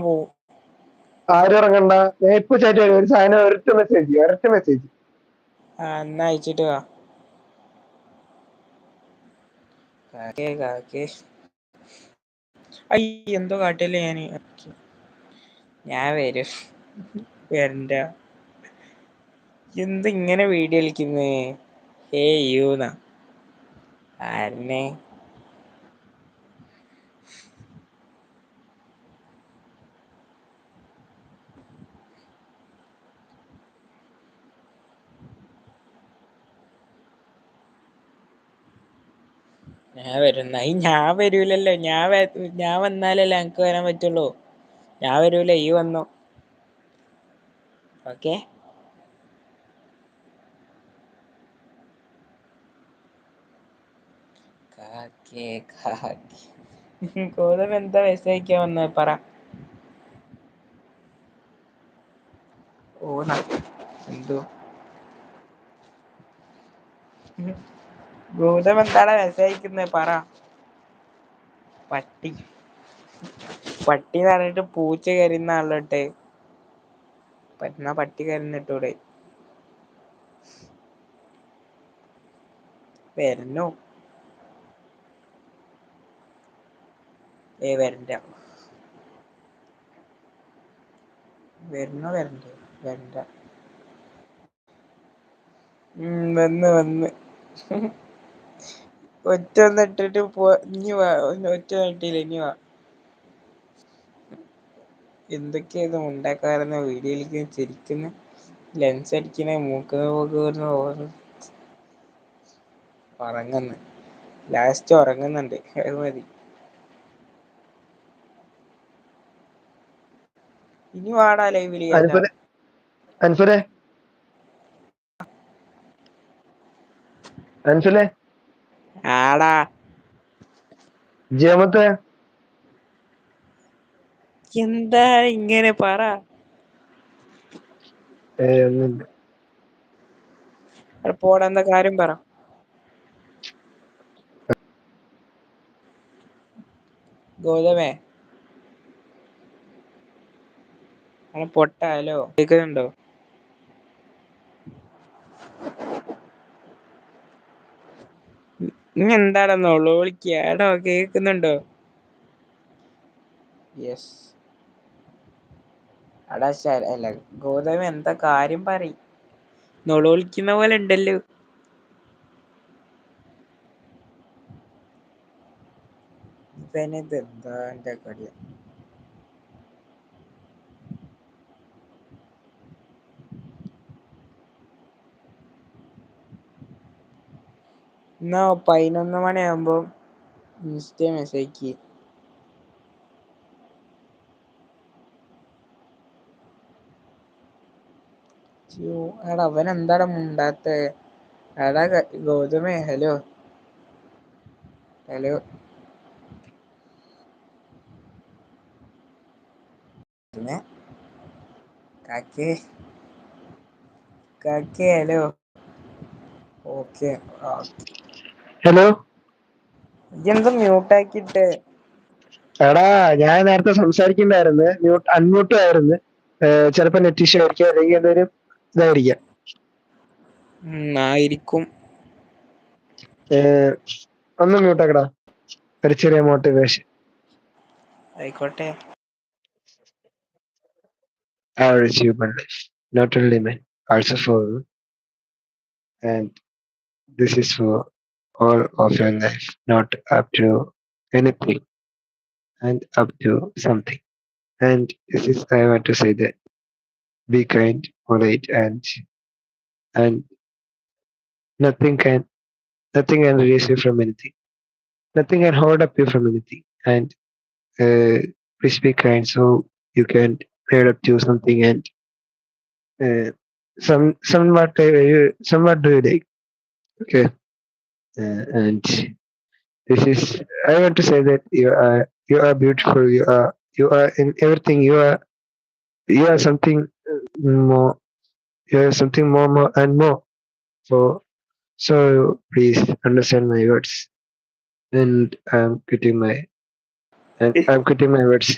പോവും. ആരും ഇറങ്ങണ്ട. ഞാൻ ഇപ്പൊ ചാറ്റ് വരും. ഒരു സാധനം ഒരൊറ്റ മെസ്സേജ്. എന്നാ അയച്ചിട്ട് വാ. എന്തോ കാട്ടില്ല ഞാൻ വരും. വരണ്ട. ഇങ്ങനെ വീഡിയോ കളിക്കുന്നേ? യൂന്നാ ആരനെ? ഞാൻ വരുന്ന ഞാൻ വരൂലല്ലോ. ഞാൻ വന്നാലല്ലേ അനക്ക് വരാൻ പറ്റുള്ളൂ. ഞാൻ വരൂല, ഈ വന്നോ. ഓക്കെ. ഗോതം എന്താ മെസ്സേജ് വന്നത് പറ. എന്തോ ഗൗതം എന്താടാ മെസ്സേജ് അയക്കുന്നേ പറ. പട്ടി പറഞ്ഞിട്ട് പൂച്ച കരുയുന്നാണല്ലോ ഇട്ടെ. എന്നാ പട്ടി കരുന്നിട്ടൂടെ? വരണോ? വരണ്ട. വരണോ വരണ്ടേ? വരണ്ട. വന്ന് ഒറ്റ ഒന്ന് ഇട്ടിട്ട് പോ. ഇനി വാ. ഒറ്റ ഇട്ടില്ല, ഇനി വാ. എന്തൊക്കെയാ ഉണ്ടാക്കാറുന്ന വീഡിയോയിലേക്ക് ചിരിക്കുന്ന, ലെൻസ് അടിക്കണ, മൂക്ക് പോകുന്ന, ഉറങ്ങുന്നു. ലാസ്റ്റ് ഉറങ്ങുന്നുണ്ട്. അത് മതി. ഇനി വാടാ ലൈവില്. അൻഫരെ ആടാ. ജമത്തെ എന്താ ഇങ്ങനെ പറ. ഒന്നുമില്ല. പോടാ, എന്താ കാര്യം പറ. ഗൗതമേ, പൊട്ടാ. ഹലോ, കേക്കുന്നുണ്ടോ? നീ എന്താടാ നൊളോളിക്കാ? എടോ കേക്കുന്നുണ്ടോ? യെസ്. അടാ അല്ല ഗൗതമേ, എന്താ കാര്യം പറയ്. നൊളോളിക്കുന്ന പോലെ ഉണ്ടല്ലോ. ഇവനിത് എന്താ കളിയാ? എന്നാ 11 മണിയാകുമ്പോ ഇൻസ്റ്റ മെസ്സേജ്. എടാ അവൻ എന്താടാ മുണ്ടാത്തെ? എടാ ഗൗതമേ, ഹലോ. പിന്നെ ഹലോ. ഓക്കെ. ഹലോ. ഇതെന്താ മ്യൂട്ടാക്കിട്ടെ? എടാ, ഞാൻ നേരത്തെ സംസാരിക്കണ്ടായിരുന്നു. അൺമ്യൂട്ടും ആയിരുന്നു. ചിലപ്പോ നെറ്റ് ഇഷ്യൂ ആയിരിക്കും, അല്ലെങ്കിൽ എന്തെങ്കിലും ഇതായിരിക്കാം. ആയിരിക്കും. ഒന്ന് മ്യൂട്ടാക്കടാ, ഒരു ചെറിയ മോട്ടിവേഷൻ. ആയിക്കോട്ടെ. Our human life, not only men, also for women. And this is for all of your life, not up to anything and up to something. And this is, I want to say that be kind, polite, and nothing can release you from anything. Nothing can hold up you from anything. And please be kind so you can hold up to something. And somewhat do you like? Okay. And this is, I want to say that you are beautiful. You are in everything. You are something more. You are something more and more. So please understand my words. And I'm quitting my words.